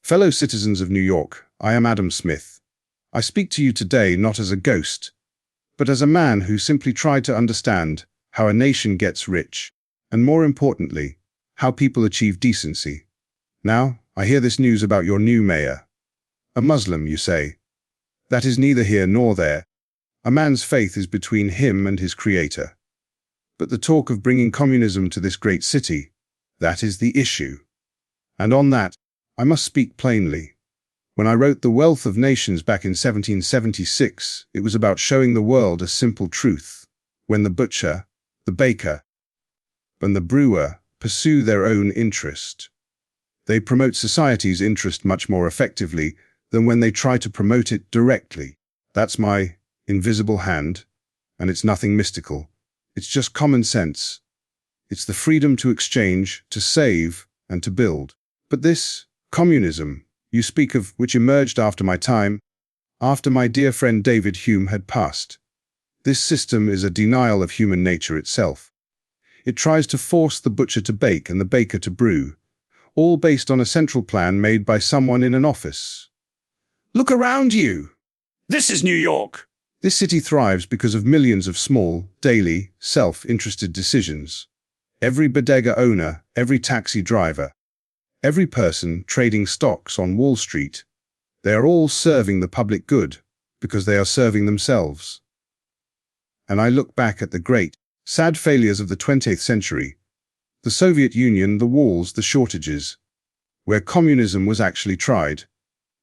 Fellow citizens of New York, I am Adam Smith. I speak to you today not as a ghost, but as a man who simply tried to understand how a nation gets rich, and more importantly, how people achieve decency. Now, I hear this news about your new mayor. A Muslim, you say. That is neither here nor there. A man's faith is between him and his creator. But the talk of bringing communism to this great city, that is the issue. And on that, I must speak plainly. When I wrote The Wealth of Nations back in 1776, it was about showing the world a simple truth. When the butcher, the baker, and the brewer pursue their own interest, they promote society's interest much more effectively than when they try to promote it directly. That's my invisible hand, and it's nothing mystical. It's just common sense. It's the freedom to exchange, to save, and to build. But this communism you speak of, which emerged after my time, after my dear friend David Hume had passed, this system is a denial of human nature itself. It tries to force the butcher to bake and the baker to brew, all based on a central plan made by someone in an office. Look around you! This is New York! This city thrives because of millions of small, daily, self-interested decisions. Every bodega owner, every taxi driver, every person trading stocks on Wall Street, they are all serving the public good because they are serving themselves. And I look back at the great, sad failures of the 20th century, the Soviet Union, the wars, the shortages, where communism was actually tried.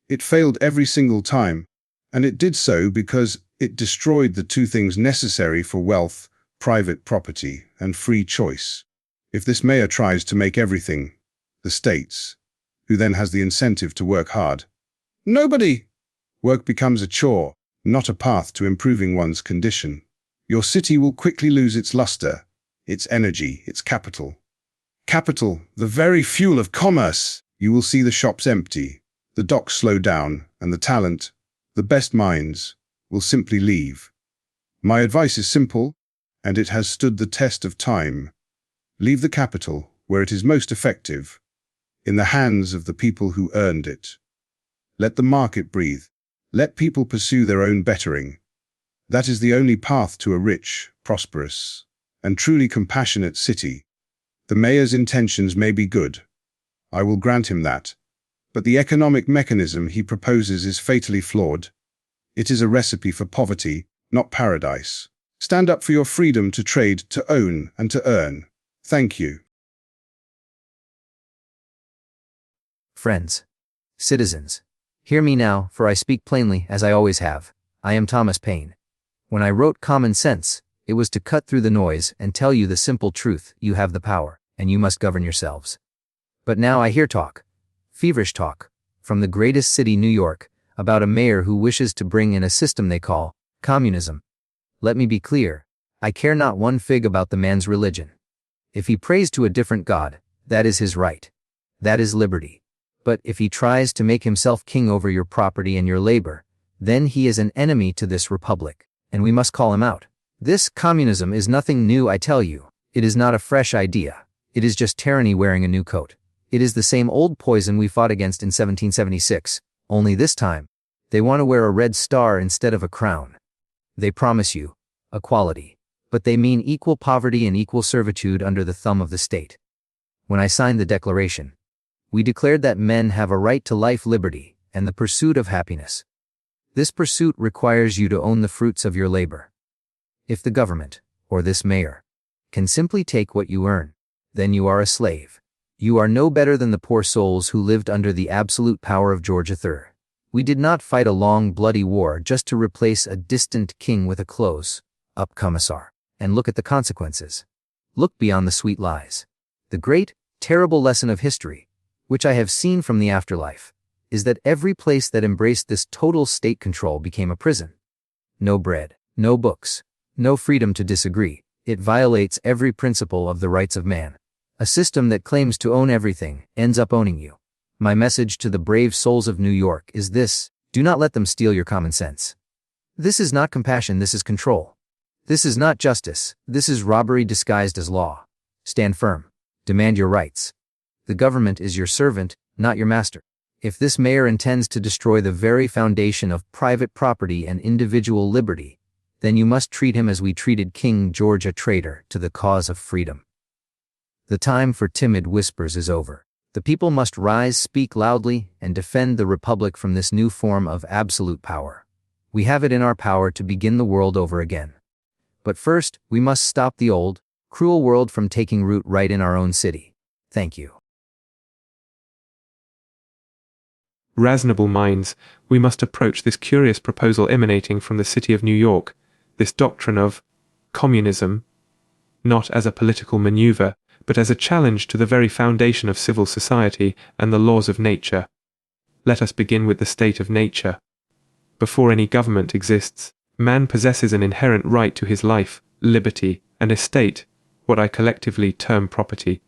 It failed every single time, and it did so because it destroyed the two things necessary for wealth, private property, and free choice. If this mayor tries to make everything, the states, who then has the incentive to work hard? Nobody! Work becomes a chore, not a path to improving one's condition. Your city will quickly lose its luster, its energy, its capital. Capital, the very fuel of commerce. You will see the shops empty, the docks slow down, and the talent, the best minds, will simply leave. My advice is simple, and it has stood the test of time. Leave the capital, where it is most effective, in the hands of the people who earned it. Let the market breathe. Let people pursue their own bettering. That is the only path to a rich, prosperous, and truly compassionate city. The mayor's intentions may be good. I will grant him that. But the economic mechanism he proposes is fatally flawed. It is a recipe for poverty, not paradise. Stand up for your freedom to trade, to own, and to earn. Thank you. Friends, citizens, hear me now, for I speak plainly, as I always have. I am Thomas Paine. When I wrote Common Sense, it was to cut through the noise and tell you the simple truth: you have the power, and you must govern yourselves. But now I hear talk, feverish talk, from the greatest city, New York, about a mayor who wishes to bring in a system they call communism. Let me be clear, I care not one fig about the man's religion. If he prays to a different God, that is his right. That is liberty. But if he tries to make himself king over your property and your labor, then he is an enemy to this republic, and we must call him out. This communism is nothing new, I tell you. It is not a fresh idea. It is just tyranny wearing a new coat. It is the same old poison we fought against in 1776, only this time, they want to wear a red star instead of a crown. They promise you equality, but they mean equal poverty and equal servitude under the thumb of the state. When I signed the Declaration, we declared that men have a right to life, liberty, and the pursuit of happiness. This pursuit requires you to own the fruits of your labor. If the government, or this mayor, can simply take what you earn, then you are a slave. You are no better than the poor souls who lived under the absolute power of George III. We did not fight a long, bloody war just to replace a distant king with a close-up commissar. And look at the consequences. Look beyond the sweet lies. The great, terrible lesson of history, which I have seen from the afterlife, is that every place that embraced this total state control became a prison. No bread, no books, no freedom to disagree. It violates every principle of the rights of man. A system that claims to own everything ends up owning you. My message to the brave souls of New York is this: do not let them steal your common sense. This is not compassion, this is control. This is not justice, this is robbery disguised as law. Stand firm. Demand your rights. The government is your servant, not your master. If this mayor intends to destroy the very foundation of private property and individual liberty, then you must treat him as we treated King George, a traitor to the cause of freedom. The time for timid whispers is over. The people must rise, speak loudly, and defend the republic from this new form of absolute power. We have it in our power to begin the world over again. But first, we must stop the old, cruel world from taking root right in our own city. Thank you. Reasonable minds, we must approach this curious proposal emanating from the city of New York, this doctrine of communism, not as a political maneuver, but as a challenge to the very foundation of civil society and the laws of nature. Let us begin with the state of nature. Before any government exists, man possesses an inherent right to his life, liberty, and estate, what I collectively term property.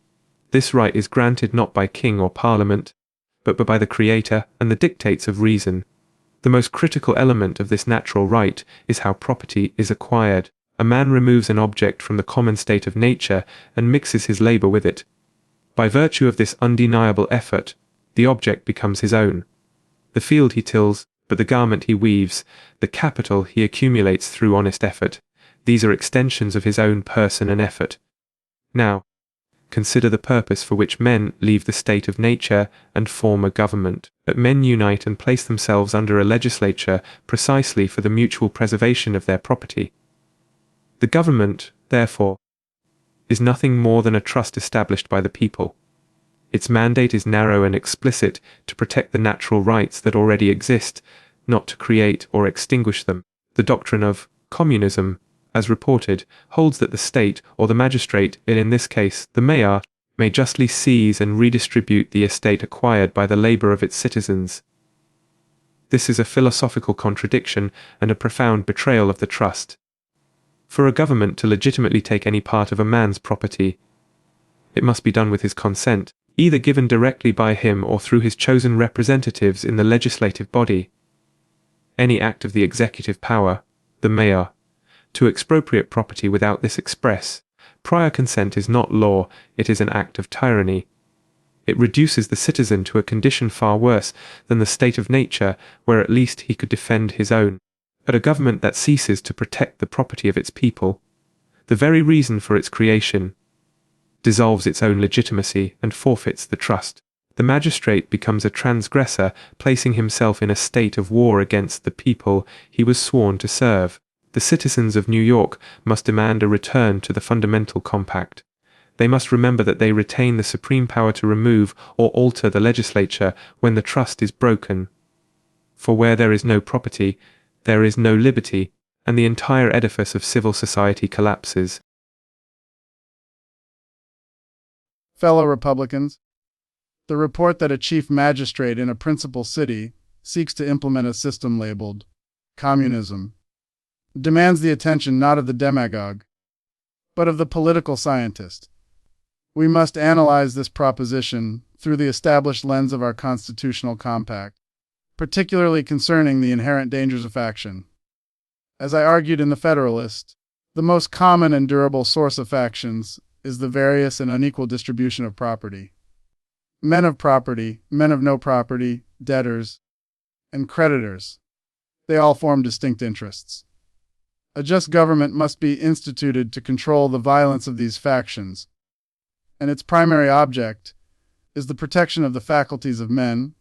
This right is granted not by king or parliament, but by the Creator and the dictates of reason. The most critical element of this natural right is how property is acquired. A man removes an object from the common state of nature and mixes his labor with it. By virtue of this undeniable effort, the object becomes his own. The field he tills, but the garment he weaves, the capital he accumulates through honest effort, these are extensions of his own person and effort. Now, consider the purpose for which men leave the state of nature and form a government. That men unite and place themselves under a legislature precisely for the mutual preservation of their property. The government, therefore, is nothing more than a trust established by the people. Its mandate is narrow and explicit, to protect the natural rights that already exist, not to create or extinguish them. The doctrine of communism, as reported, holds that the state, or the magistrate, in this case the mayor, may justly seize and redistribute the estate acquired by the labor of its citizens. This is a philosophical contradiction and a profound betrayal of the trust. For a government to legitimately take any part of a man's property, it must be done with his consent, either given directly by him or through his chosen representatives in the legislative body. Any act of the executive power, the mayor, to expropriate property without this express, prior consent is not law, it is an act of tyranny. It reduces the citizen to a condition far worse than the state of nature, where at least he could defend his own. But a government that ceases to protect the property of its people, the very reason for its creation, dissolves its own legitimacy and forfeits the trust. The magistrate becomes a transgressor, placing himself in a state of war against the people he was sworn to serve. The citizens of New York must demand a return to the fundamental compact. They must remember that they retain the supreme power to remove or alter the legislature when the trust is broken. For where there is no property, there is no liberty, and the entire edifice of civil society collapses. Fellow Republicans, the report that a chief magistrate in a principal city seeks to implement a system labeled communism demands the attention not of the demagogue, but of the political scientist. We must analyze this proposition through the established lens of our constitutional compact, particularly concerning the inherent dangers of faction. As I argued in the Federalist, the most common and durable source of factions is the various and unequal distribution of property. Men of property, men of no property, debtors, and creditors, they all form distinct interests. A just government must be instituted to control the violence of these factions, and its primary object is the protection of the faculties of men,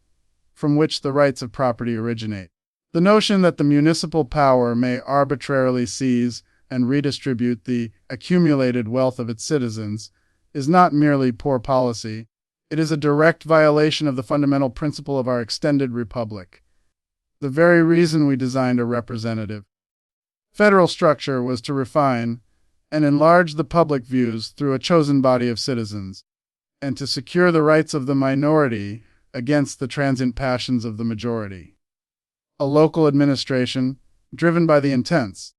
from which the rights of property originate. The notion that the municipal power may arbitrarily seize and redistribute the accumulated wealth of its citizens is not merely poor policy, it is a direct violation of the fundamental principle of our extended republic. The very reason we designed a representative federal structure was to refine and enlarge the public views through a chosen body of citizens, and to secure the rights of the minority against the transient passions of the majority. A local administration, driven by the intense,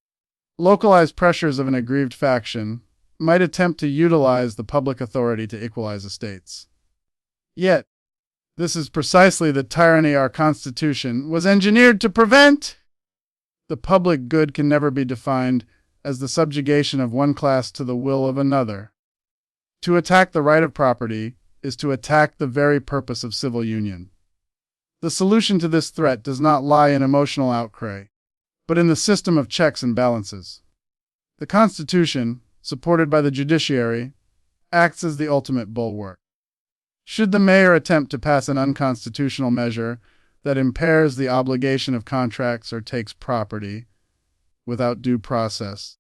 localized pressures of an aggrieved faction, might attempt to utilize the public authority to equalize estates. Yet, this is precisely the tyranny our Constitution was engineered to prevent. The public good can never be defined as the subjugation of one class to the will of another. To attack the right of property is to attack the very purpose of civil union. The solution to this threat does not lie in emotional outcry, but in the system of checks and balances. The Constitution, supported by the judiciary, acts as the ultimate bulwark. Should the mayor attempt to pass an unconstitutional measure that impairs the obligation of contracts or takes property without due process,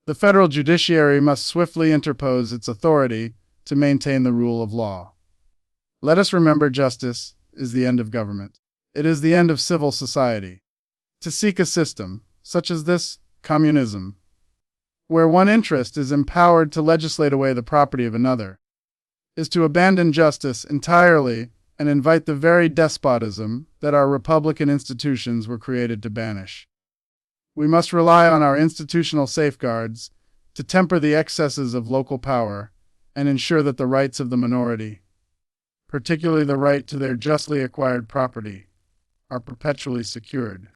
the federal judiciary must swiftly interpose its authority to maintain the rule of law. Let us remember justice is the end of government. It is the end of civil society. To seek a system, such as this, communism, where one interest is empowered to legislate away the property of another, is to abandon justice entirely and invite the very despotism that our republican institutions were created to banish. We must rely on our institutional safeguards to temper the excesses of local power and ensure that the rights of the minority, particularly the right to their justly acquired property, are perpetually secured.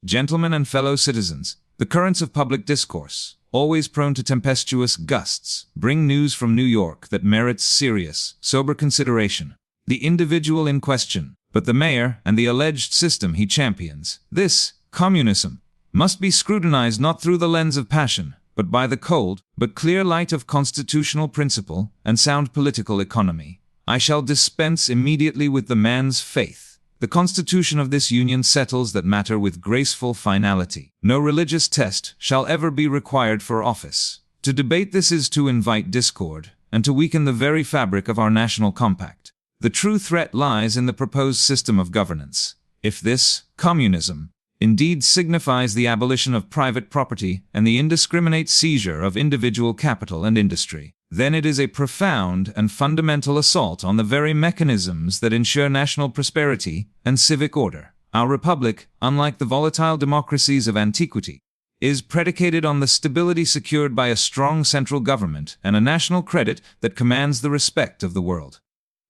Gentlemen and fellow citizens, the currents of public discourse, always prone to tempestuous gusts, bring news from New York that merits serious, sober consideration. The individual in question, but the mayor and the alleged system he champions, this communism, must be scrutinized not through the lens of passion, but by the cold but clear light of constitutional principle and sound political economy. I shall dispense immediately with the man's faith. The constitution of this union settles that matter with graceful finality. No religious test shall ever be required for office. To debate this is to invite discord, and to weaken the very fabric of our national compact. The true threat lies in the proposed system of governance. If this communism indeed signifies the abolition of private property and the indiscriminate seizure of individual capital and industry, then it is a profound and fundamental assault on the very mechanisms that ensure national prosperity and civic order. Our republic, unlike the volatile democracies of antiquity, is predicated on the stability secured by a strong central government and a national credit that commands the respect of the world.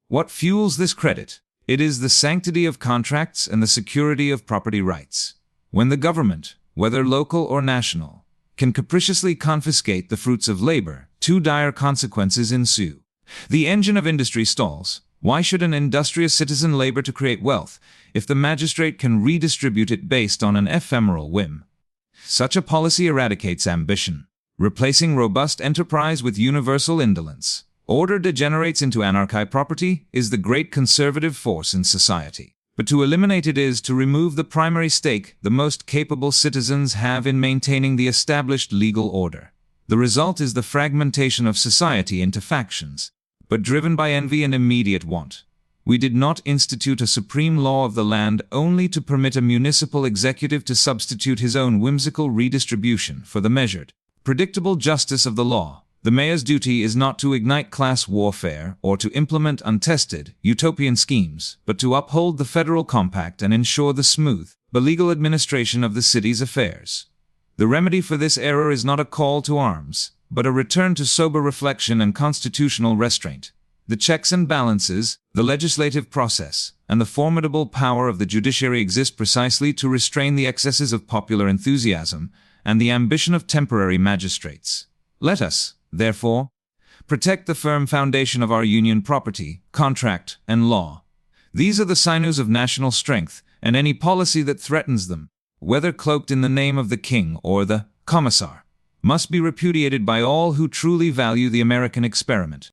What fuels this credit? It is the sanctity of contracts and the security of property rights. When the government, whether local or national, can capriciously confiscate the fruits of labor, two dire consequences ensue. The engine of industry stalls. Why should an industrious citizen labor to create wealth if the magistrate can redistribute it based on an ephemeral whim? Such a policy eradicates ambition, replacing robust enterprise with universal indolence. Order degenerates into anarchy. Property is the great conservative force in society. But to eliminate it is to remove the primary stake the most capable citizens have in maintaining the established legal order. The result is the fragmentation of society into factions, but driven by envy and immediate want. We did not institute a supreme law of the land only to permit a municipal executive to substitute his own whimsical redistribution for the measured, predictable justice of the law. The mayor's duty is not to ignite class warfare or to implement untested, utopian schemes, but to uphold the federal compact and ensure the smooth, but legal administration of the city's affairs. The remedy for this error is not a call to arms, but a return to sober reflection and constitutional restraint. The checks and balances, the legislative process, and the formidable power of the judiciary exist precisely to restrain the excesses of popular enthusiasm and the ambition of temporary magistrates. Let us, therefore, protect the firm foundation of our union: property, contract, and law. These are the sinews of national strength, and any policy that threatens them, whether cloaked in the name of the king or the commissar, must be repudiated by all who truly value the American experiment.